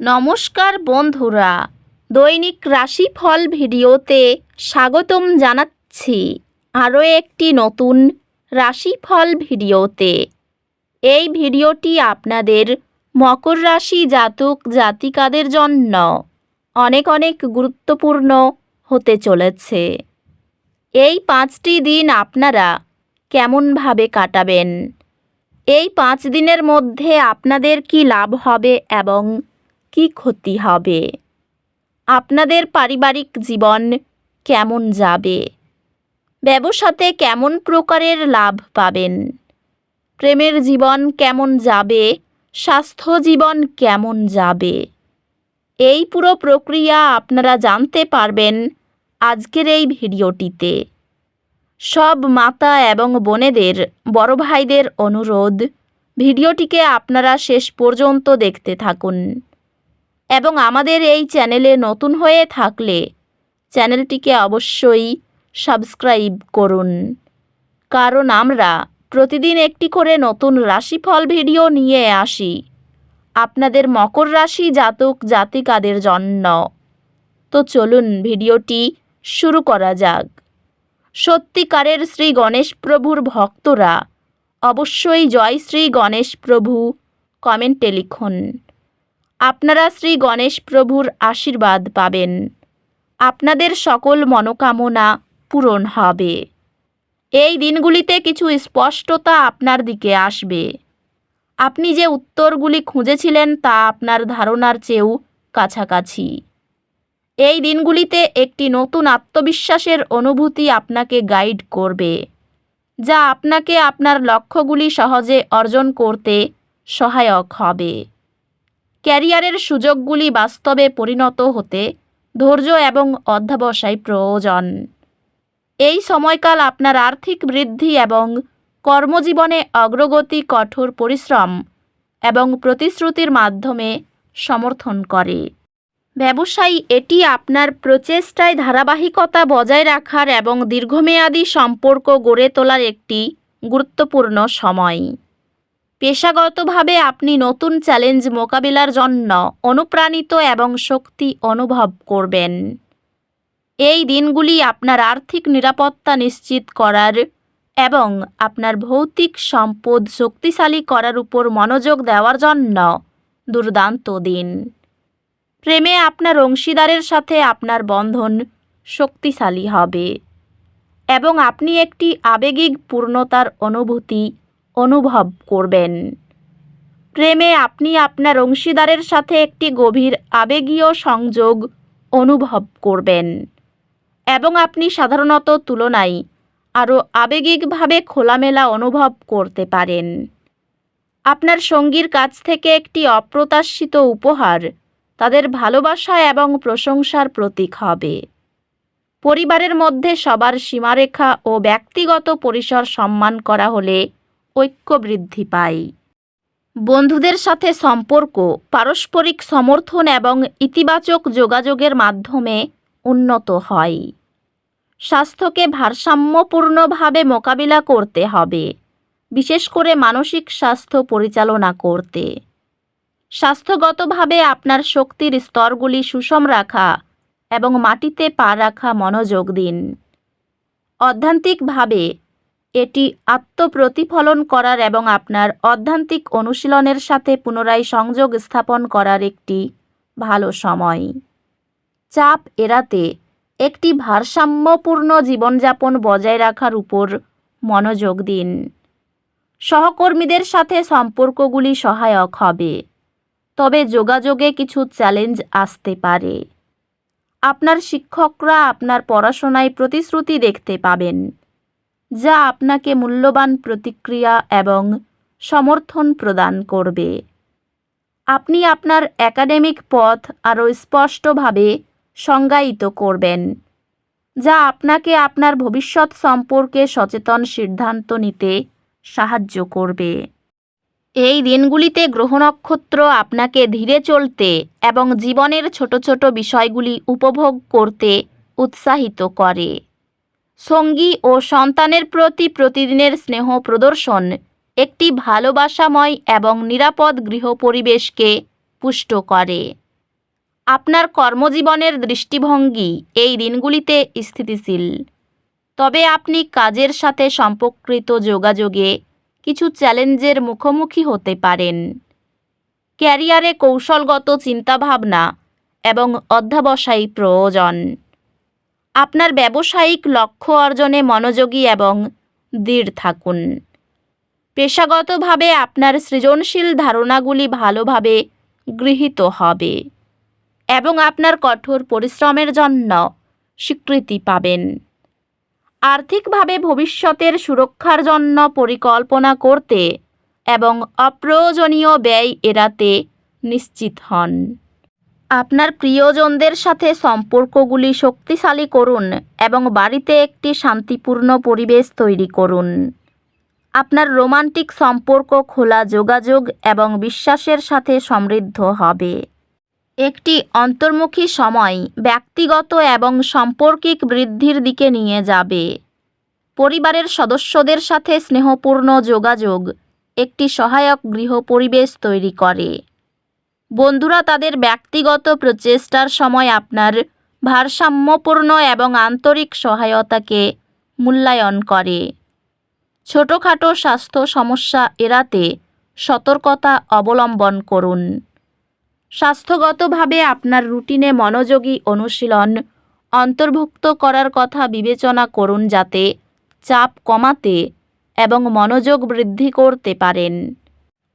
নমস্কার বন্ধুরা, দৈনিক রাশিফল ভিডিওতে স্বাগতম জানাচ্ছি আরও একটি নতুন রাশিফল ভিডিওতে। এই ভিডিওটি আপনাদের মকর রাশি জাতক জাতিকাদের জন্য অনেক গুরুত্বপূর্ণ হতে চলেছে। এই 5টি দিন আপনারা কেমনভাবে কাটাবেন, এই 5 দিনের মধ্যে আপনাদের কি লাভ হবে এবং কি ক্ষতি হবে, আপনাদের পারিবারিক জীবন কেমন যাবে, ব্যবসাতে কেমন প্রকারের লাভ পাবেন, প্রেমের জীবন কেমন যাবে, স্বাস্থ্য জীবন কেমন যাবে, এই পুরো প্রক্রিয়া আপনারা জানতে পারবেন আজকের এই ভিডিওটিতে। সব মাতা এবং বোনেদের, বড় ভাইদের অনুরোধ, ভিডিওটিকে আপনারা শেষ পর্যন্ত দেখতে থাকুন এবং আমাদের এই চ্যানেলে নতুন হয়ে থাকলে চ্যানেলটিকে অবশ্যই সাবস্ক্রাইব করুন, কারণ আমরা প্রতিদিন একটি করে নতুন রাশিফল ভিডিও নিয়ে আসি আপনাদের মকর রাশি জাতক জাতিকাদের জন্য। তো চলুন ভিডিওটি শুরু করা যাক। সত্যিকারের শ্রী গণেশ প্রভুর ভক্তরা অবশ্যই জয় শ্রী গণেশ প্রভু কমেন্টে লিখুন। আপনারা শ্রী গণেশ প্রভুর আশীর্বাদ পাবেন, আপনাদের সকল মনোকামনা পূরণ হবে। এই দিনগুলিতে কিছু স্পষ্টতা আপনার দিকে আসবে। আপনি যে উত্তরগুলি খুঁজেছিলেন তা আপনার ধারণার চেয়েও কাছাকাছি। এই দিনগুলিতে একটি নতুন আত্মবিশ্বাসের অনুভূতি আপনাকে গাইড করবে, যা আপনাকে আপনার লক্ষ্যগুলি সহজে অর্জন করতে সহায়ক হবে। ক্যারিয়ারের সুযোগগুলি বাস্তবে পরিণত হতে ধৈর্য এবং অধ্যবসায় প্রয়োজন। এই সময়কাল আপনার আর্থিক বৃদ্ধি এবং কর্মজীবনে অগ্রগতি কঠোর পরিশ্রম এবং প্রতিশ্রুতির মাধ্যমে সমর্থন করে। ব্যবসায়ী, এটি আপনার প্রচেষ্টায় ধারাবাহিকতা বজায় রাখার এবং দীর্ঘমেয়াদী সম্পর্ক গড়ে তোলার একটি গুরুত্বপূর্ণ সময়। পেশাগতভাবে আপনি নতুন চ্যালেঞ্জ মোকাবিলার জন্য অনুপ্রাণিত এবং শক্তি অনুভব করবেন। এই দিনগুলি আপনার আর্থিক নিরাপত্তা নিশ্চিত করার এবং আপনার ভৌতিক সম্পদ শক্তিশালী করার উপর মনোযোগ দেওয়ার জন্য দুর্দান্ত দিন। প্রেমে আপনার অংশীদারের সাথে আপনার বন্ধন শক্তিশালী হবে এবং আপনি একটি আবেগিক পূর্ণতার অনুভূতি অনুভব করবেন। প্রেমে আপনি আপনার অংশীদারের সাথে একটি গভীর আবেগীয় সংযোগ অনুভব করবেন এবং আপনি সাধারণত তুলনায় আরও আবেগিকভাবে খোলামেলা অনুভব করতে পারেন। আপনার সঙ্গীর কাছ থেকে একটি অপ্রত্যাশিত উপহার তাদের ভালোবাসা এবং প্রশংসার প্রতীক হবে। পরিবারের মধ্যে সবার সীমারেখা ও ব্যক্তিগত পরিসর সম্মান করা হলে ঐক্য বৃদ্ধি পায়। বন্ধুদের সাথে সম্পর্ক পারস্পরিক সমর্থন এবং ইতিবাচক যোগাযোগের মাধ্যমে উন্নত হয়। স্বাস্থ্যকে ভারসাম্যপূর্ণভাবে মোকাবিলা করতে হবে, বিশেষ করে মানসিক স্বাস্থ্য পরিচালনা করতে। স্বাস্থ্যগতভাবে আপনার শক্তির স্তরগুলি সুষম রাখা এবং মাটিতে পা রাখা মনোযোগ দিন। অধ্যাত্মিকভাবে এটি আত্মপ্রতিফলন করার এবং আপনার অধ্যাত্মিক অনুশীলনের সাথে পুনরায় সংযোগ স্থাপন করার একটি ভালো সময়। চাপ এড়াতে একটি ভারসাম্যপূর্ণ জীবনযাপন বজায় রাখার উপর মনোযোগ দিন। সহকর্মীদের সাথে সম্পর্কগুলি সহায়ক হবে, তবে যোগাযোগে কিছু চ্যালেঞ্জ আসতে পারে। আপনার শিক্ষকরা আপনার পড়াশোনায় প্রতিশ্রুতি দেখতে পাবেন, যা আপনাকে মূল্যবান প্রতিক্রিয়া এবং সমর্থন প্রদান করবে। আপনি আপনার একাডেমিক পথ আরও স্পষ্টভাবে সংজ্ঞায়িত করবেন, যা আপনাকে আপনার ভবিষ্যৎ সম্পর্কে সচেতন সিদ্ধান্ত নিতে সাহায্য করবে। এই দিনগুলিতে গ্রহ নক্ষত্র আপনাকে ধীরে চলতে এবং জীবনের ছোট ছোট বিষয়গুলি উপভোগ করতে উৎসাহিত করে। সঙ্গী ও সন্তানের প্রতি প্রতিদিনের স্নেহ প্রদর্শন একটি ভালোবাসাময় এবং নিরাপদ গৃহ পরিবেশকে পুষ্ট করে। আপনার কর্মজীবনের দৃষ্টিভঙ্গি এই দিনগুলিতে স্থিতিশীল, তবে আপনি কাজের সাথে সম্পর্কিত যোগাযোগে কিছু চ্যালেঞ্জের মুখোমুখি হতে পারেন। ক্যারিয়ারে কৌশলগত চিন্তাভাবনা এবং অধ্যবসায়ী প্রয়োজন। আপনার ব্যবসায়িক লক্ষ্য অর্জনে মনোযোগী এবং দৃঢ় থাকুন। পেশাগতভাবে আপনার সৃজনশীল ধারণাগুলি ভালোভাবে গৃহীত হবে এবং আপনার কঠোর পরিশ্রমের জন্য স্বীকৃতি পাবেন। আর্থিকভাবে ভবিষ্যতের সুরক্ষার জন্য পরিকল্পনা করতে এবং অপ্রয়োজনীয় ব্যয় এড়াতে নিশ্চিত হন। আপনার প্রিয়জনদের সাথে সম্পর্কগুলি শক্তিশালী করুন এবং বাড়িতে একটি শান্তিপূর্ণ পরিবেশ তৈরি করুন। আপনার রোমান্টিক সম্পর্ক খোলা যোগাযোগ এবং বিশ্বাসের সাথে সমৃদ্ধ হবে। একটি অন্তর্মুখী সময় ব্যক্তিগত এবং সাম্পর্কিক বৃদ্ধির দিকে নিয়ে যাবে। পরিবারের সদস্যদের সাথে স্নেহপূর্ণ যোগাযোগ একটি সহায়ক গৃহ পরিবেশ তৈরি করে। বন্ধুরা তাদের ব্যক্তিগত প্রচেষ্টার সময় আপনার ভারসাম্যপূর্ণ এবং আন্তরিক সহায়তাকে মূল্যায়ন করে। ছোটোখাটো স্বাস্থ্য সমস্যা এড়াতে সতর্কতা অবলম্বন করুন। স্বাস্থ্যগতভাবে আপনার রুটিনে মনোযোগী অনুশীলন অন্তর্ভুক্ত করার কথা বিবেচনা করুন যাতে চাপ কমাতে এবং মনোযোগ বৃদ্ধি করতে পারেন।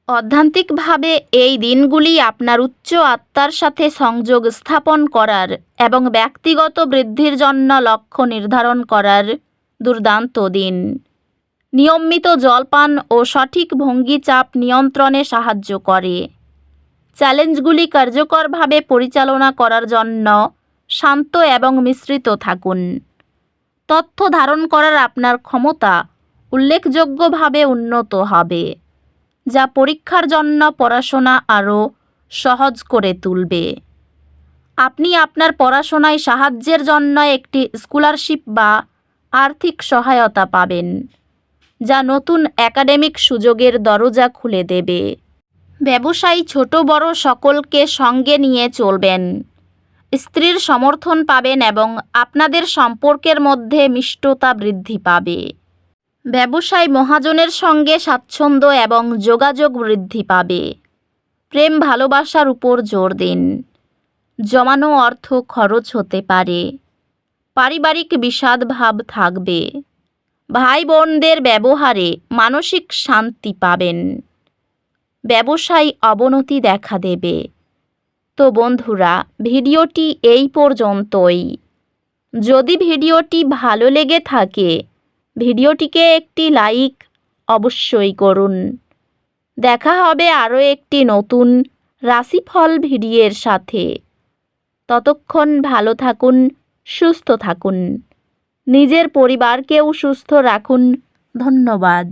অধ্যাত্মিকভাবে এই দিনগুলি আপনার উচ্চ আত্মার সাথে সংযোগ স্থাপন করার এবং ব্যক্তিগত বৃদ্ধির জন্য লক্ষ্য নির্ধারণ করার দুর্দান্ত দিন। নিয়মিত জলপান ও সঠিক ভঙ্গি চাপ নিয়ন্ত্রণে সাহায্য করে। চ্যালেঞ্জগুলি কার্যকরভাবে পরিচালনা করার জন্য শান্ত এবং মিশ্রিত থাকুন। তথ্য ধারণ করার আপনার ক্ষমতা উল্লেখযোগ্যভাবে উন্নত হবে, যা পরীক্ষার জন্য পড়াশোনা আরও সহজ করে তুলবে। আপনি আপনার পড়াশোনায় সাহায্যের জন্য একটি স্কলারশিপ বা আর্থিক সহায়তা পাবেন, যা নতুন একাডেমিক সুযোগের দরজা খুলে দেবে। ব্যবসায়ী ছোট বড় সকলকে সঙ্গে নিয়ে চলবেন। স্ত্রীর সমর্থন পাবেন এবং আপনাদের সম্পর্কের মধ্যে মিষ্টতা বৃদ্ধি পাবে। ব্যবসায় মহাজনের সঙ্গে স্বাচ্ছন্দ্য এবং যোগাযোগ বৃদ্ধি পাবে। প্রেম ভালোবাসার উপর জোর দিন। জমানো অর্থ খরচ হতে পারে। পারিবারিক বিষাদ ভাব থাকবে। ভাই বোনদের ব্যবহারে মানসিক শান্তি পাবেন। ব্যবসায় অবনতি দেখা দেবে। তো বন্ধুরা, ভিডিওটি এই পর্যন্তই। যদি ভিডিওটি ভালো লেগে থাকে ভিডিওটিকে একটি লাইক অবশ্যই করুন। দেখা হবে আরও একটি নতুন রাশিফল ভিডিওর সাথে। ততক্ষণ ভালো থাকুন, সুস্থ থাকুন, নিজের পরিবারকেও সুস্থ রাখুন। ধন্যবাদ।